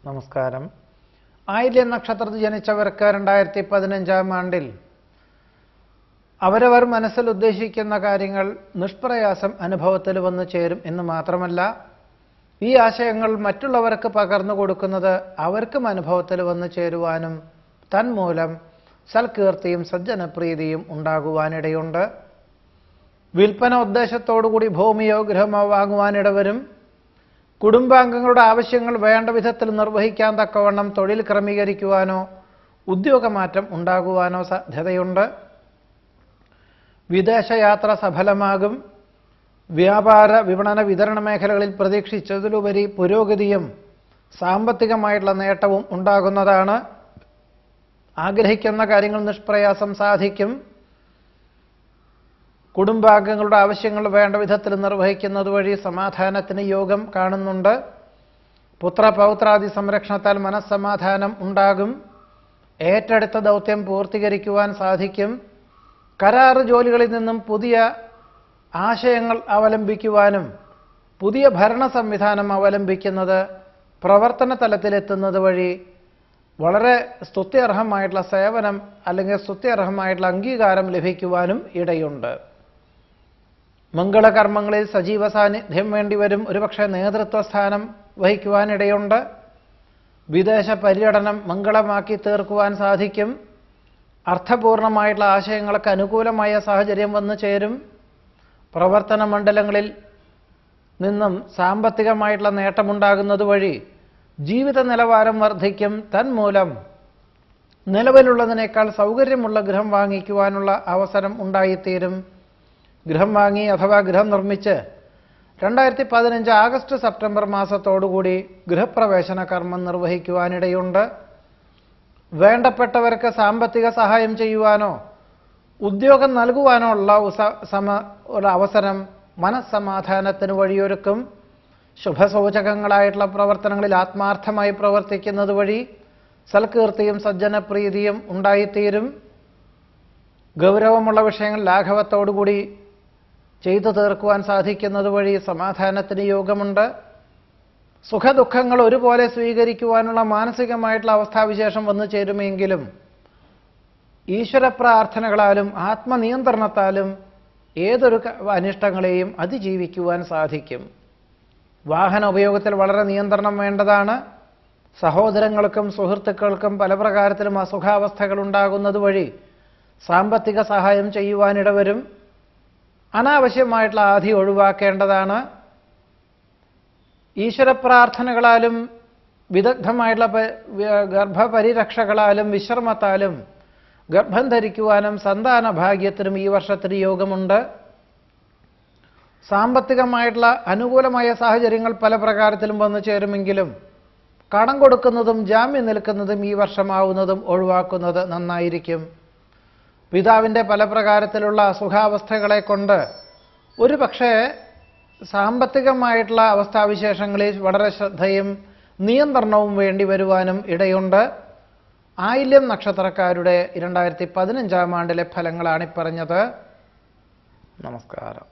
നമസ്കാരം. ആയില്യം നക്ഷത്രത്തിൽ ജനിച്ചവർക്ക് 2015 ആണ്ടിൽ അവരവർ മനസ്സിൽ ഉദ്ദേശിക്കുന്ന കാര്യങ്ങൾ നിഷ്പ്രയാസം അനുഭവത്തിൽ വന്നു ചേരും എന്ന് മാത്രമല്ല, ഈ ആശയങ്ങൾ മറ്റുള്ളവർക്ക് പകർന്നു കൊടുക്കുന്നത് അവർക്കും അനുഭവത്തിൽ വന്നു ചേരുവാനും തന്മൂലം സൽകീർത്തിയും സജ്ജനപ്രീതിയും ഉണ്ടാകുവാനിടയുണ്ട്. വിൽപ്പന ഉദ്ദേശത്തോടുകൂടി ഭൂമിയോ ഗൃഹമോ വാങ്ങുവാനിടവരും. കുടുംബാംഗങ്ങളുടെ ആവശ്യങ്ങൾ വേണ്ട വിധത്തിൽ നിർവഹിക്കാൻ തക്കവണ്ണം തൊഴിൽ ക്രമീകരിക്കുവാനോ ഉദ്യോഗമാറ്റം ഉണ്ടാകുവാനോ സാധ്യതയുണ്ട്. വിദേശയാത്ര സഫലമാകും. വ്യാപാര വിപണന വിതരണ മേഖലകളിൽ പ്രതീക്ഷിച്ചതിലുപരി പുരോഗതിയും സാമ്പത്തികമായിട്ടുള്ള നേട്ടവും ഉണ്ടാകുന്നതാണ്. ആഗ്രഹിക്കുന്ന കാര്യങ്ങൾ നിഷ്പ്രയാസം സാധിക്കും. കുടുംബാംഗങ്ങളുടെ ആവശ്യങ്ങൾ വേണ്ട വിധത്തിൽ നിർവഹിക്കുന്നത് വഴി സമാധാനത്തിന് യോഗം കാണുന്നുണ്ട്. പുത്രപൗത്രാദി സംരക്ഷണത്താൽ മനസ്സമാധാനം ഉണ്ടാകും. ഏറ്റെടുത്ത ദൗത്യം പൂർത്തീകരിക്കുവാൻ സാധിക്കും. കരാറ് ജോലികളിൽ നിന്നും പുതിയ ആശയങ്ങൾ അവലംബിക്കുവാനും പുതിയ ഭരണ സംവിധാനം അവലംബിക്കുന്നത് പ്രവർത്തന തലത്തിലെത്തുന്നത് വഴി വളരെ സ്തുത്യർഹമായിട്ടുള്ള സേവനം അല്ലെങ്കിൽ സ്തുത്യർഹമായിട്ടുള്ള അംഗീകാരം ലഭിക്കുവാനും ഇടയുണ്ട്. മംഗളകർമ്മങ്ങളിൽ സജീവ സാന്നിധ്യം വേണ്ടിവരും. ഒരുപക്ഷെ നേതൃത്വ സ്ഥാനം വഹിക്കുവാനിടയുണ്ട്. വിദേശ പര്യടനം മംഗളമാക്കി തീർക്കുവാൻ സാധിക്കും. അർത്ഥപൂർണമായിട്ടുള്ള ആശയങ്ങൾക്ക് അനുകൂലമായ സാഹചര്യം വന്നു ചേരും. പ്രവർത്തന മണ്ഡലങ്ങളിൽ നിന്നും സാമ്പത്തികമായിട്ടുള്ള നേട്ടമുണ്ടാകുന്നത് വഴി ജീവിത നിലവാരം വർദ്ധിക്കും. തന്മൂലം നിലവിലുള്ളതിനേക്കാൾ സൗകര്യമുള്ള ഗൃഹം വാങ്ങിക്കുവാനുള്ള അവസരം ഉണ്ടായിത്തീരും. ഗൃഹം വാങ്ങി അഥവാ ഗൃഹം നിർമ്മിച്ച് 2015 ആഗസ്റ്റ് സെപ്റ്റംബർ മാസത്തോടുകൂടി ഗൃഹപ്രവേശന കർമ്മം നിർവഹിക്കുവാനിടയുണ്ട്. വേണ്ടപ്പെട്ടവർക്ക് സാമ്പത്തിക സഹായം ചെയ്യുവാനോ ഉദ്യോഗം നൽകുവാനോ ഉള്ള അവസരം മനസ്സമാധാനത്തിന് വഴിയൊരുക്കും. ശുഭസൂചകങ്ങളായിട്ടുള്ള പ്രവർത്തനങ്ങളിൽ ആത്മാർത്ഥമായി പ്രവർത്തിക്കുന്നത് വഴി സൽകീർത്തിയും സജ്ജനപ്രീതിയും ഉണ്ടായിത്തീരും. ഗൗരവമുള്ള വിഷയങ്ങൾ ലാഘവത്തോടുകൂടി ചെയ്തു തീർക്കുവാൻ സാധിക്കുന്നത് വഴി സമാധാനത്തിന് യോഗമുണ്ട്. സുഖദുഃഖങ്ങൾ ഒരുപോലെ സ്വീകരിക്കുവാനുള്ള മാനസികമായിട്ടുള്ള അവസ്ഥാവിശേഷം വന്നു ചേരുമെങ്കിലും ഈശ്വര പ്രാർത്ഥനകളാലും ആത്മനിയന്ത്രണത്താലും ഏതൊരു അനിഷ്ടങ്ങളെയും അതിജീവിക്കുവാൻ സാധിക്കും. വാഹന ഉപയോഗത്തിൽ വളരെ നിയന്ത്രണം വേണ്ടതാണ്. സഹോദരങ്ങൾക്കും സുഹൃത്തുക്കൾക്കും പല പ്രകാരത്തിലും അസുഖാവസ്ഥകൾ ഉണ്ടാകുന്നത് വഴി സാമ്പത്തിക സഹായം ചെയ്യുവാനിടവരും. അനാവശ്യമായിട്ടുള്ള ആധി ഒഴിവാക്കേണ്ടതാണ്. ഈശ്വര പ്രാർത്ഥനകളാലും വിദഗ്ധമായിട്ടുള്ള ഗർഭപരിരക്ഷകളാലും വിശ്രമത്താലും ഗർഭം ധരിക്കുവാനും സന്താന ഭാഗ്യത്തിനും ഈ വർഷത്തിന് യോഗമുണ്ട്. സാമ്പത്തികമായിട്ടുള്ള അനുകൂലമായ സാഹചര്യങ്ങൾ പല പ്രകാരത്തിലും വന്നു ചേരുമെങ്കിലും കടം കൊടുക്കുന്നതും ജാമ്യം നിൽക്കുന്നതും ഈ വർഷമാവുന്നതും ഒഴിവാക്കുന്നത് നന്നായിരിക്കും. പിതാവിൻ്റെ പല പ്രകാരത്തിലുള്ള അസുഖാവസ്ഥകളെ കൊണ്ട് ഒരു പക്ഷേ സാമ്പത്തികമായിട്ടുള്ള അവസ്ഥാവിശേഷങ്ങളിൽ വളരെ ശ്രദ്ധയും നിയന്ത്രണവും വേണ്ടി വരുവാനും ഇടയുണ്ട്. ആയില്യം നക്ഷത്രക്കാരുടെ 2015 ആണ്ടിലെ ഫലങ്ങളാണ് പറഞ്ഞത്. നമസ്കാരം.